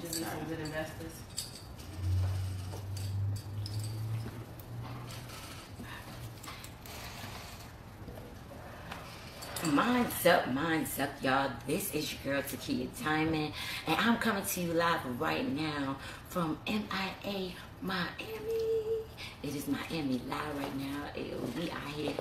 Introduce some good investors. Mind's up, y'all. This is your girl, Takia Diamond, and I'm coming to you live right now from MIA, Miami. It is Miami live right now. We are here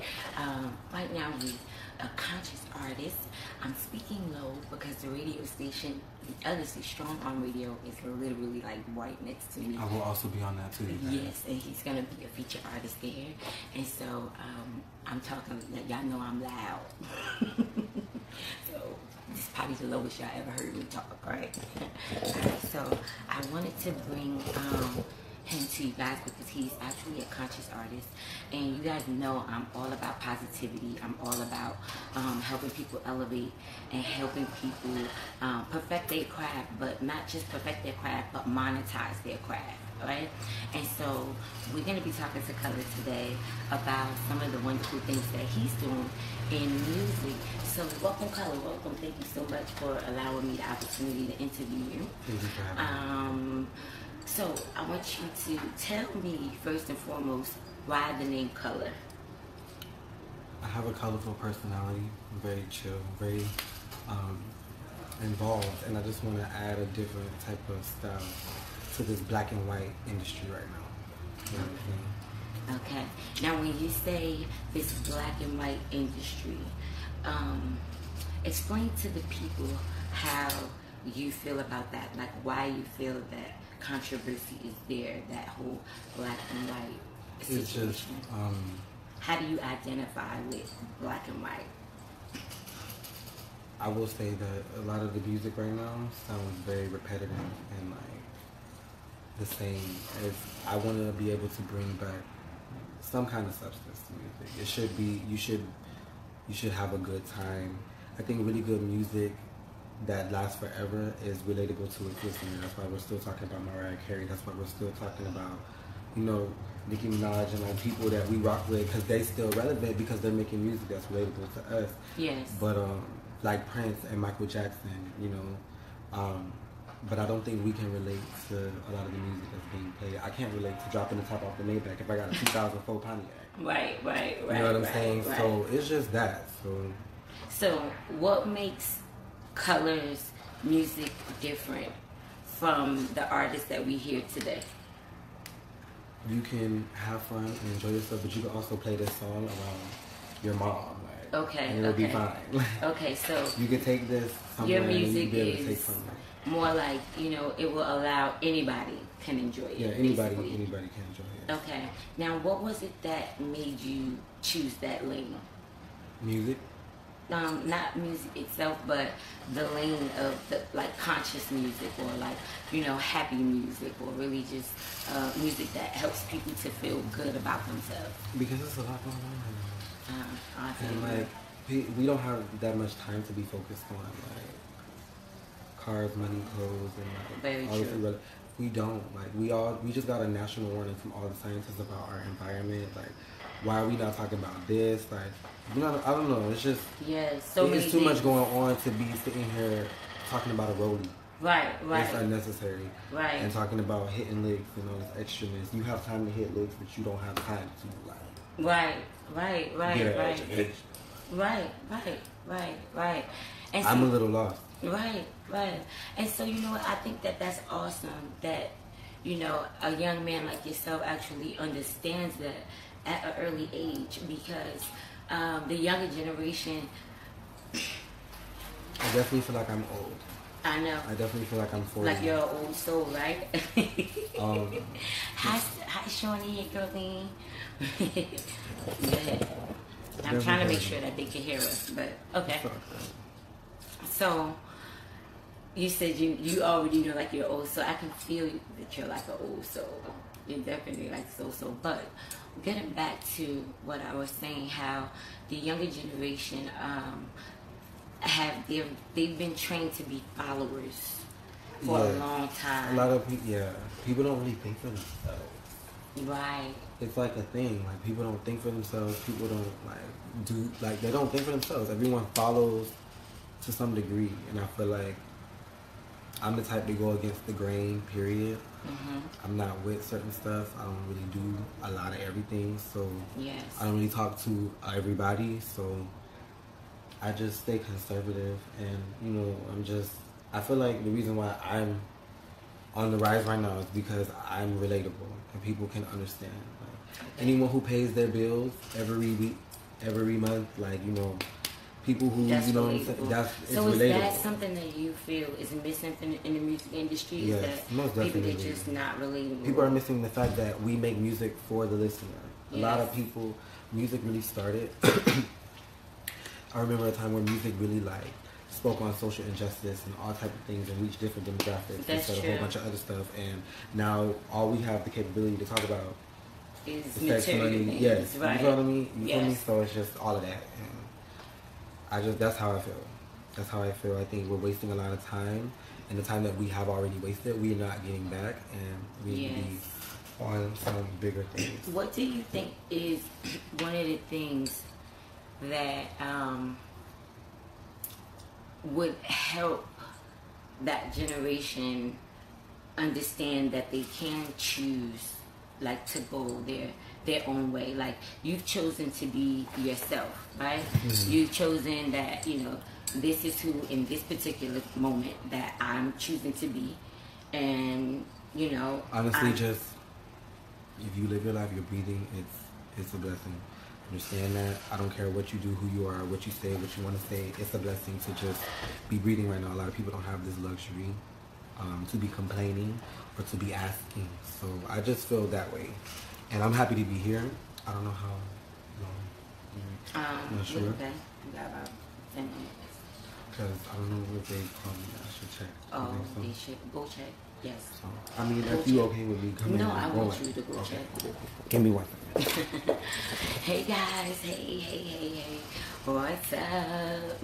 right now with a conscious artist. I'm speaking low because the radio station, the other Strong Arm Radio, is literally like right next to me. I will also be on that too. Yes, and he's gonna be a featured artist there. And so I'm talking, y'all know I'm loud. So this is probably the lowest y'all ever heard me talk, right? So I wanted to bring him to you guys because he's actually a conscious artist, and you guys know I'm all about positivity. I'm all about helping people elevate and helping people perfect their craft, but not just perfect their craft, but monetize their craft, right? And so we're going to be talking to Color today about some of the wonderful things that he's doing in music. So welcome, Color. Welcome. Thank you so much for allowing me the opportunity to interview you. Thank you for having me. So I want you to tell me first and foremost why the name Color. I have a colorful personality. I'm very chill, very involved, and I just want to add a different type of style to this black and white industry right now. You know what I'm saying? Okay. Now, when you say this black and white industry, explain to the people how you feel about that. Like, why you feel that controversy is there, that whole black and white situation. It's just, how do you identify with black and white? I will say that a lot of the music right now sounds very repetitive and like the same. As I want to be able to bring back some kind of substance to music. It should be, you should have a good time. I think really good music that lasts forever is relatable to its listener. That's why we're still talking about Mariah Carey. That's why we're still talking about, you know, Nicki Minaj and like people that we rock with, because they still relevant because they're making music that's relatable to us. Yes. But like Prince and Michael Jackson, you know, but I don't think we can relate to a lot of the music that's being played. I can't relate to dropping the top off the Maybach if I got a 2004 Pontiac. Right. You know what I'm saying? Right. So it's just that. So what makes Color's music different from the artists that we hear today? You can have fun and enjoy yourself, but you can also play this song around your mom. Like, Okay. and it'll be fine. Okay, so you can take this somewhere your music and be able to take is something. more like, you know, it will allow anybody can enjoy it. Yeah, anybody basically. can enjoy it. Okay. Now, what was it that made you choose that lane? Music. Not music itself, but the lane of the like conscious music, or like, you know, happy music, or really just music that helps people to feel good about themselves. Because there's a lot going on right now. I feel And like we don't have that much time to be focused on like cars, money, clothes, and like very all true. this. We don't like we just got a national warning from all the scientists about our environment. Like, why are we not talking about this? Like, you know, I don't know. It's just so it's too much going on to be sitting here talking about a rollie. Right. It's unnecessary. Right. And talking about hitting licks and all this extraness. You have time to hit licks, but you don't have time to like. Right. Right. And so, I'm a little lost. Right. And so, you know what, I think that that's awesome that, you know, a young man like yourself actually understands that at an early age, because the younger generation, I definitely feel like I'm old. I know. I definitely feel like I'm 40. Like you're an old soul, right? Hi, Shawnee, girlie. Yeah. I'm trying to make sure that they can hear us, but okay. So, you said you already know like you're old, so I can feel that you're like an old soul. You're definitely like so. But getting back to what I was saying, how the younger generation they've been trained to be followers for a long time. A lot of people don't really think for themselves. Right. It's like a thing. Like, people don't think for themselves. People don't they don't think for themselves. Everyone follows to some degree, and I feel like I'm the type to go against the grain, period. I'm not with certain stuff. I don't really do a lot of everything, so yes. I don't really talk to everybody, so I just stay conservative. And I feel like the reason why I'm on the rise right now is because I'm relatable and people can understand. Like, anyone who pays their bills every week, every month, people who, that's it's so is relatable. that something that you feel is missing in the music industry? Yes, is that most people definitely. are just not relatable? People are missing the fact that we make music for the listener. Yes. A lot of people, music really started. I remember a time where music really spoke on social injustice and all type of things and reached different demographics instead of a whole bunch of other stuff. And now all we have the capability to talk about is sex, material money. things, Yes, right. you know what I mean? You yes. feel me? So it's just all of that. And that's how I feel. That's how I feel. I think we're wasting a lot of time, and the time that we have already wasted, we're not getting back, and we need to be on some bigger things. What do you think is one of the things that would help that generation understand that they can choose, to go their own way? Like, you've chosen to be yourself, right? Mm-hmm. You've chosen that, this is who in this particular moment that I'm choosing to be. And, honestly, just if you live your life, you're breathing, it's a blessing. Understand that. I don't care what you do, who you are, what you say, what you want to say. It's a blessing to just be breathing right now. A lot of people don't have this luxury to be complaining or to be asking. So I just feel that way. And I'm happy to be here. I don't know how long. I'm not sure. Okay. We got about 10 minutes. Because I don't know if they call me. I should check. Oh, they should. Go check. Yes. So, I mean, if you okay with me coming in? No, I want you to go check. Give me one second. Hey guys, hey. What's up?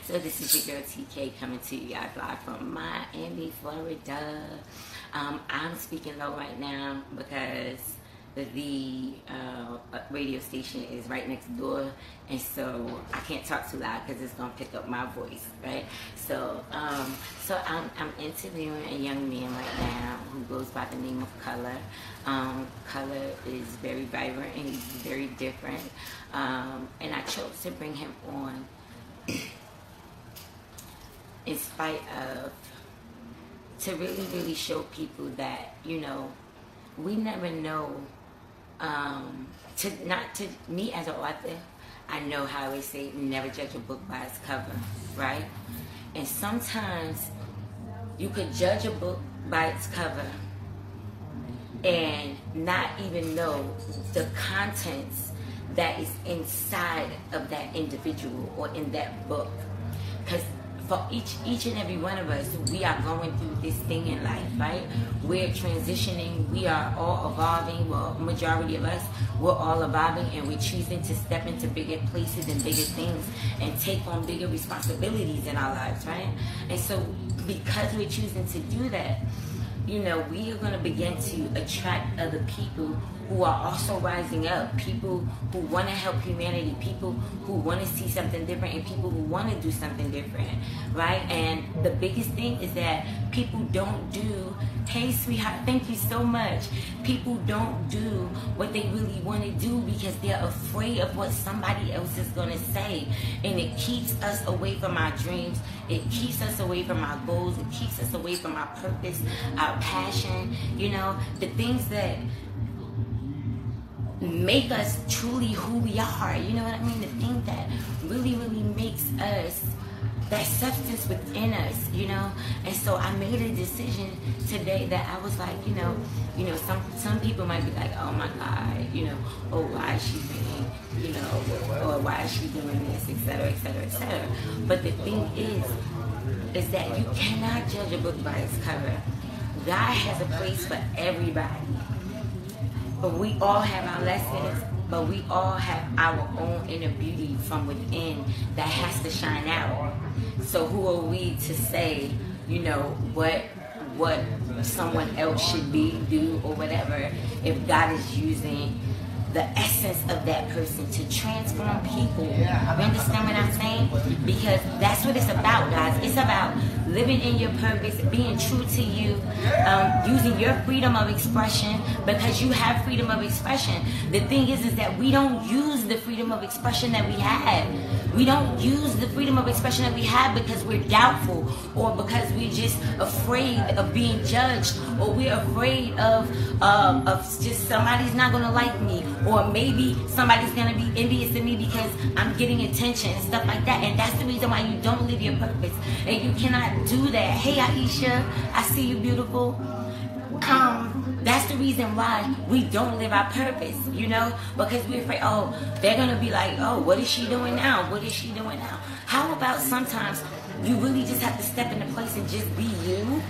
So this is your girl TK coming to you guys live from Miami, Florida. I'm speaking low right now because the radio station is right next door, and so I can't talk too loud because it's gonna pick up my voice, right? So I'm interviewing a young man right now who goes by the name of Color. Color is very vibrant and he's very different, and I chose to bring him on in spite of, to really show people that we never know. Me as an author, I know how they say never judge a book by its cover, right? And sometimes you could judge a book by its cover and not even know the contents that is inside of that individual or in that book. Because for each and every one of us, we are going through this thing in life, right? We're transitioning, we are all evolving. Well, majority of us, we're all evolving, and we're choosing to step into bigger places and bigger things and take on bigger responsibilities in our lives, right? And so because we're choosing to do that, we are going to begin to attract other people who are also rising up, people who want to help humanity, people who want to see something different, and people who want to do something different, right? And the biggest thing is that people don't do, hey sweetheart, thank you so much. People don't do what they really want to do because they're afraid of what somebody else is going to say. And it keeps us away from our dreams. It keeps us away from our goals. It keeps us away from our purpose, our passion, the things that make us truly who we are, you know what I mean? The thing that really makes us that substance within us, And so I made a decision today that I was like, some people might be like, oh my God, oh, why is she being, or why is she doing this, et cetera, et cetera, et cetera. But the thing is that you cannot judge a book by its cover. God has a place for everybody. But we all have our lessons, but we all have our own inner beauty from within that has to shine out. So who are we to say, what someone else should do, or whatever, if God is using the essence of that person to transform people? You understand what I'm saying? Because that's what it's about, guys. It's about living in your purpose, being true to you, using your freedom of expression, because you have freedom of expression. The thing is that we don't use the freedom of expression that we have. We don't use the freedom of expression that we have because we're doubtful, or because we're just afraid of being judged, or we're afraid of just somebody's not gonna like me, or maybe somebody's gonna be envious of me because I'm getting attention and stuff like that. And that's the reason why you don't live your purpose, and you cannot do that. Hey Aisha, I see you, beautiful. That's the reason why we don't live our purpose, you know, because we're afraid, oh, they're going to be like, oh, what is she doing now? What is she doing now? How about sometimes you really just have to step into place and just be you?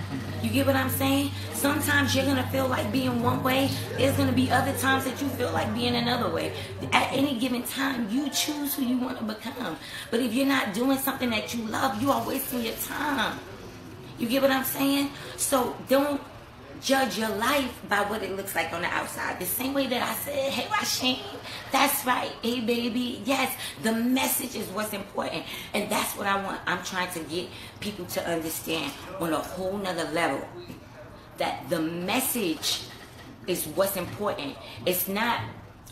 You get what I'm saying? Sometimes you're going to feel like being one way. There's going to be other times that you feel like being another way. At any given time, you choose who you want to become. But if you're not doing something that you love, you are wasting your time. You get what I'm saying? So don't judge your life by what it looks like on the outside. The same way that I said, hey Rasheen, that's right, hey baby, yes, the message is what's important. And that's what I'm trying to get people to understand on a whole nother level, that the message is what's important. It's not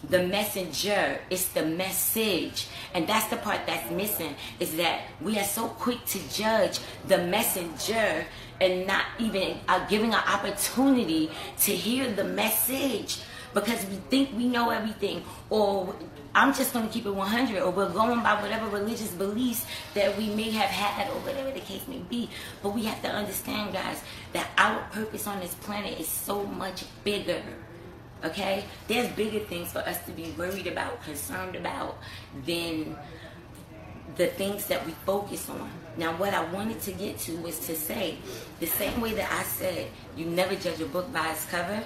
the messenger, it's the message. And that's the part that's missing, is that we are so quick to judge the messenger and not even giving an opportunity to hear the message, because we think we know everything, or I'm just going to keep it 100, or we're going by whatever religious beliefs that we may have had, or whatever the case may be. But we have to understand, guys, that our purpose on this planet is so much bigger. Okay? There's bigger things for us to be worried about, concerned about, than the things that we focus on. Now, what I wanted to get to was to say, the same way that I said you never judge a book by its cover,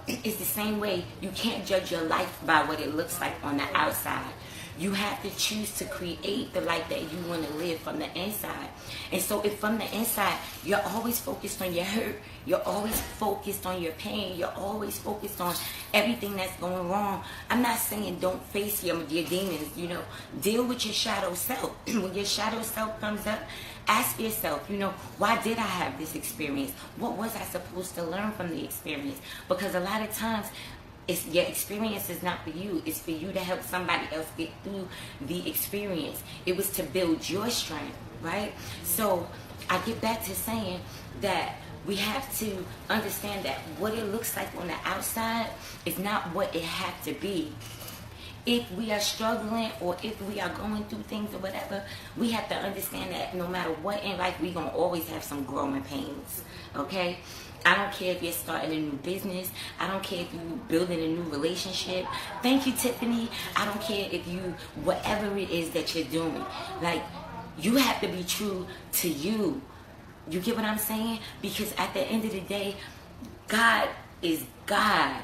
it's the same way you can't judge your life by what it looks like on the outside. You have to choose to create the life that you want to live from the inside. And so if from the inside, you're always focused on your hurt, you're always focused on your pain, you're always focused on everything that's going wrong, I'm not saying don't face your demons, you know, deal with your shadow self. When your shadow self comes up, ask yourself, you know, why did I have this experience? What was I supposed to learn from the experience? Because a lot of times, your experience is not for you. It's for you to help somebody else get through the experience. It was to build your strength, right? So I get back to saying that we have to understand that what it looks like on the outside is not what it had to be. If we are struggling, or if we are going through things or whatever, we have to understand that no matter what in life, we're going to always have some growing pains, okay? I don't care if you're starting a new business. I don't care if you're building a new relationship. Thank you, Tiffany. I don't care if you, whatever it is that you're doing. Like, you have to be true to you. You get what I'm saying? Because at the end of the day, God is God.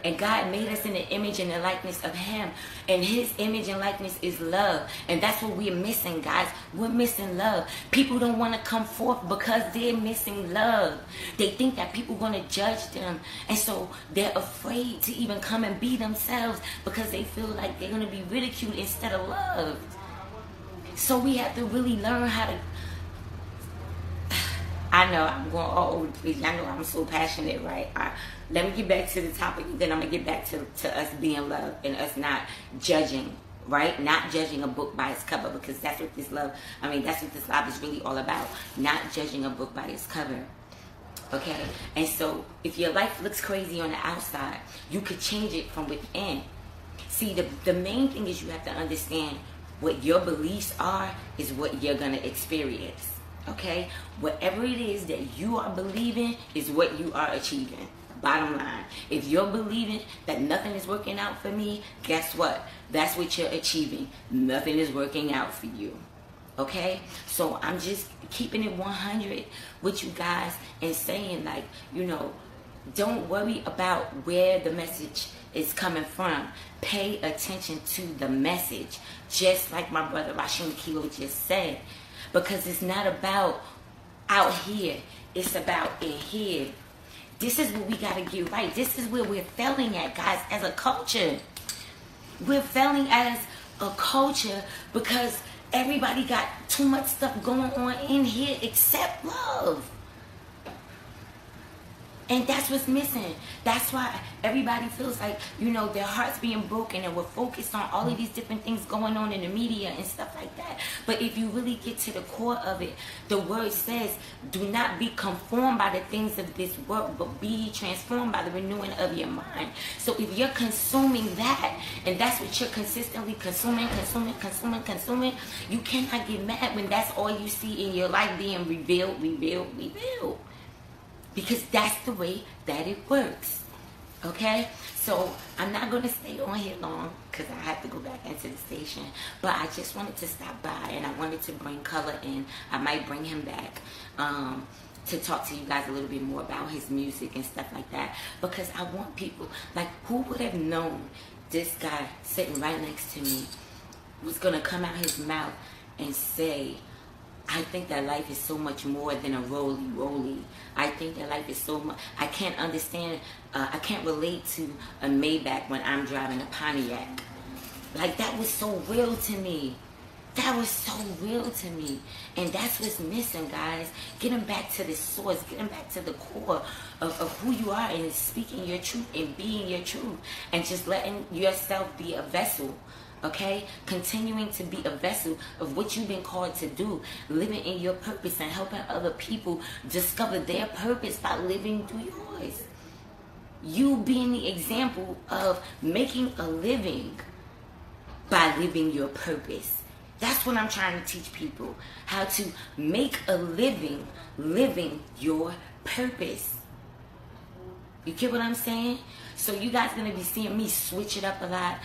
And God made us in the image and the likeness of Him. And His image and likeness is love. And that's what we're missing, guys. We're missing love. People don't want to come forth because they're missing love. They think that people are going to judge them. And so they're afraid to even come and be themselves, because they feel like they're going to be ridiculed instead of loved. So we have to really learn how to... I know I'm going all over the place. I know I'm so passionate, right? Let me get back to the topic, then I'm going to get back to us being loved and us not judging, right? Not judging a book by its cover, because that's what this love, that's what this life is really all about. Not judging a book by its cover, okay? And so if your life looks crazy on the outside, you could change it from within. See, the main thing is you have to understand what your beliefs are is what you're going to experience. Okay, whatever it is that you are believing is what you are achieving. Bottom line, if you're believing that nothing is working out for me, guess what? That's what you're achieving. Nothing is working out for you. Okay, so I'm just keeping it 100 with you guys and saying, like, you know, don't worry about where the message is coming from. Pay attention to the message, just like my brother Rasheen Kilo just said. Because it's not about out here. It's about in here. This is what we got to get right. This is where we're failing at, guys, as a culture. We're failing as a culture because Everybody got too much stuff going on in here except love. And that's what's missing. That's why everybody feels like, you know, their heart's being broken and we're focused on all of these different things going on in the media and stuff like that. But if you really get to the core of it, the word says, do not be conformed by the things of this world, but be transformed by the renewing of your mind. So if you're consuming that, and that's what you're consistently consuming, you cannot get mad when that's all you see in your life being revealed. Because that's the way that it works. Okay? So I'm not going to stay on here long because I have to go back into the station. But I just wanted to stop by and I wanted to bring Color in. I might bring him back to talk to you guys a little bit more about his music and stuff like that. Because I want people, like, who would have known this guy sitting right next to me was going to come out his mouth and say, I think that life is so much more than a roly. I think that life is so much. I can't understand. I can't relate to a Maybach when I'm driving a Pontiac. Like, that was so real to me. That was so real to me. And that's what's missing, guys. Getting back to the source. Getting back to the core of who you are and speaking your truth and being your truth. And just letting yourself be a vessel. Okay? Continuing to be a vessel of what you've been called to do. Living in your purpose and helping other people discover their purpose by living through yours. You being the example of making a living by living your purpose. That's what I'm trying to teach people. How to make a living living your purpose. You get what I'm saying? So you guys going to be seeing me switch it up a lot.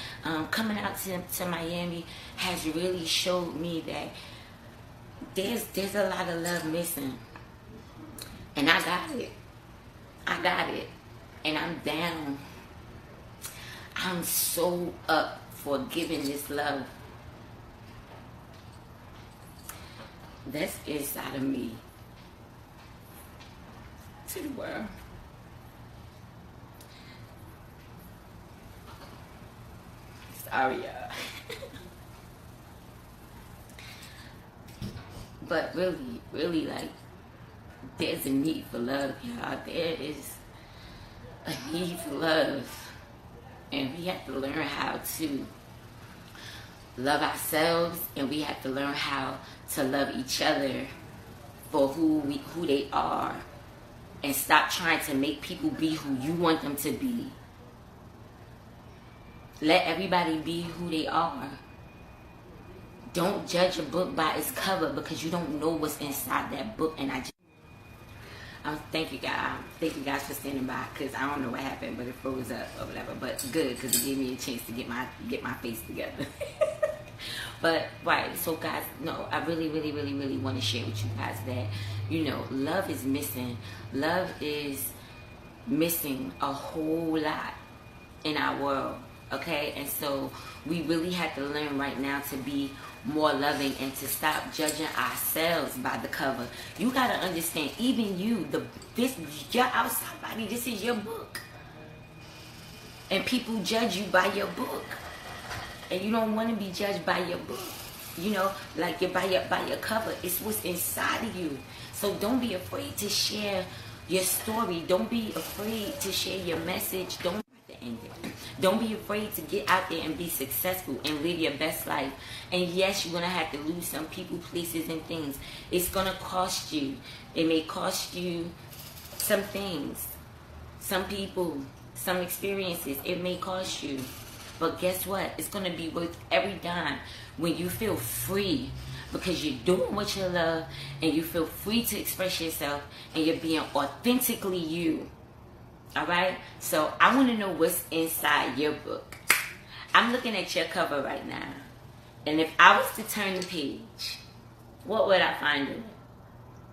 Coming out to Miami has really showed me that there's a lot of love missing. And I got it. And I'm down. I'm so up for giving this love. That's inside of me to the world. Sorry, y'all. But really, like, there's a need for love, y'all. There is a need for love. And we have to learn how to love ourselves, and we have to learn how to love each other for who they are, and stop trying to make people be who you want them to be. Let everybody be who they are. Don't judge a book by its cover because you don't know what's inside that book. And thank you guys. Thank you guys for standing by, because I don't know what happened, but it froze up or whatever. But good, because it gave me a chance to get my face together. But right, so guys, no, I really want to share with you guys that, you know, love is missing. Love is missing a whole lot in our world. Okay, and so we really have to learn right now to be more loving and to stop judging ourselves by the cover. You gotta understand, even you, your outside body, this is your book, and people judge you by your book, and you don't want to be judged by your book. You know, like you're by your cover. It's what's inside of you. So don't be afraid to share your story. Don't be afraid to share your message. Don't be afraid to get out there and be successful and live your best life. And yes, you're going to have to lose some people, places, and things. It's going to cost you. It may cost you some things, some people, some experiences. It may cost you. But guess what? It's going to be worth every dime when you feel free, because you're doing what you love and you feel free to express yourself and you're being authentically you. Alright, so I want to know what's inside your book. I'm looking at your cover right now, and if I was to turn the page, what would I find in it?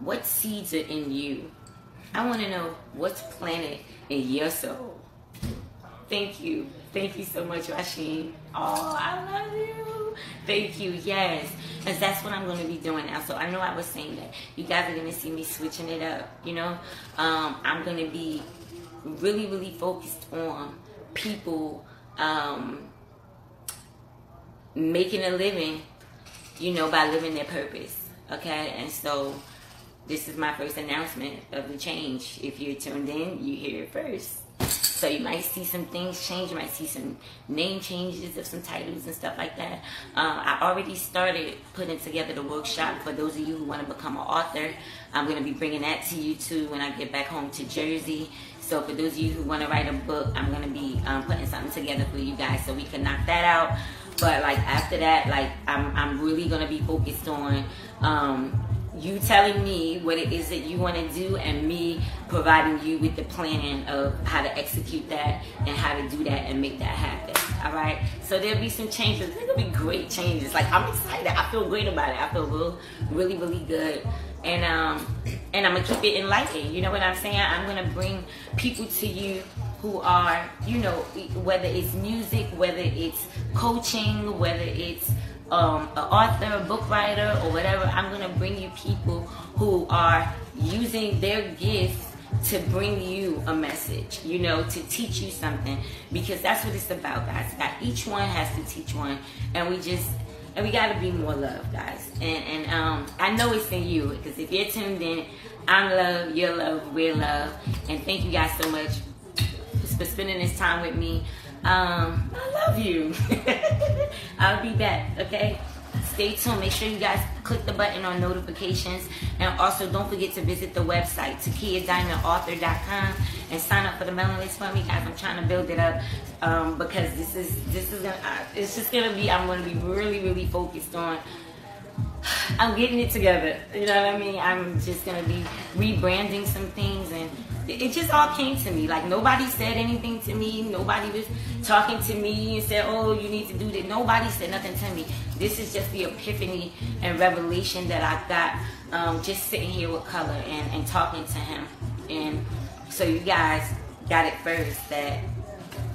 What seeds are in you? I want to know what's planted in your soul. Thank you so much, Rasheen. Oh, I love you. Thank you. Yes, because that's what I'm going to be doing now. So I know I was saying that you guys are going to see me switching it up. You know, I'm going to be really focused on people making a living by living their purpose. Okay, and so this is my first announcement of the change. If you're tuned in, you hear it first. So you might see some things change. You might see some name changes of some titles and stuff like that. I already started putting together the workshop for those of you who want to become an author. I'm going to be bringing that to you too when I get back home to Jersey. So for those of you who want to write a book, I'm going to be putting something together for you guys so we can knock that out. But like after that, like I'm really going to be focused on you telling me what it is that you want to do and me providing you with the planning of how to execute that and how to do that and make that happen. All right, so there'll be some changes. There'll be great changes. Like, I'm excited. I feel great about it. I feel really, really good. And I'm gonna keep it enlightening. You know what I'm saying? I'm gonna bring people to you who are, whether it's music, whether it's coaching, whether it's an author, a book writer, or whatever. I'm going to bring you people who are using their gifts to bring you a message, to teach you something, because that's what it's about, guys. Each one has to teach one, and we got to be more love, guys. And I know it's in you, because if you're tuned in, I'm love, you're love, we're love. And thank you guys so much for spending this time with me. I love you. I'll be back, okay? Stay tuned. Make sure you guys click the button on notifications. And also, don't forget to visit the website, TakiaDiamondAuthor.com, and sign up for the mailing list for me, guys. I'm trying to build it up because this is gonna, it's just gonna be, I'm gonna be really, really focused on, I'm getting it together. You know what I mean? I'm just gonna be rebranding some things, and it just all came to me. Like, nobody said anything to me. Nobody was talking to me and said, oh, you need to do this. Nobody said nothing to me. This is just the epiphany and revelation that I got just sitting here with Color and talking to him. And so you guys got it first that,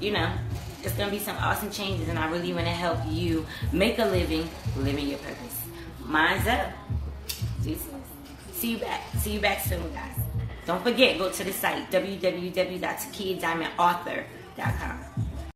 it's going to be some awesome changes, and I really want to help you make a living, living your purpose. Mine's up. See you back soon, guys. Don't forget, go to the site, www.TakiaDiamondAuthor.com.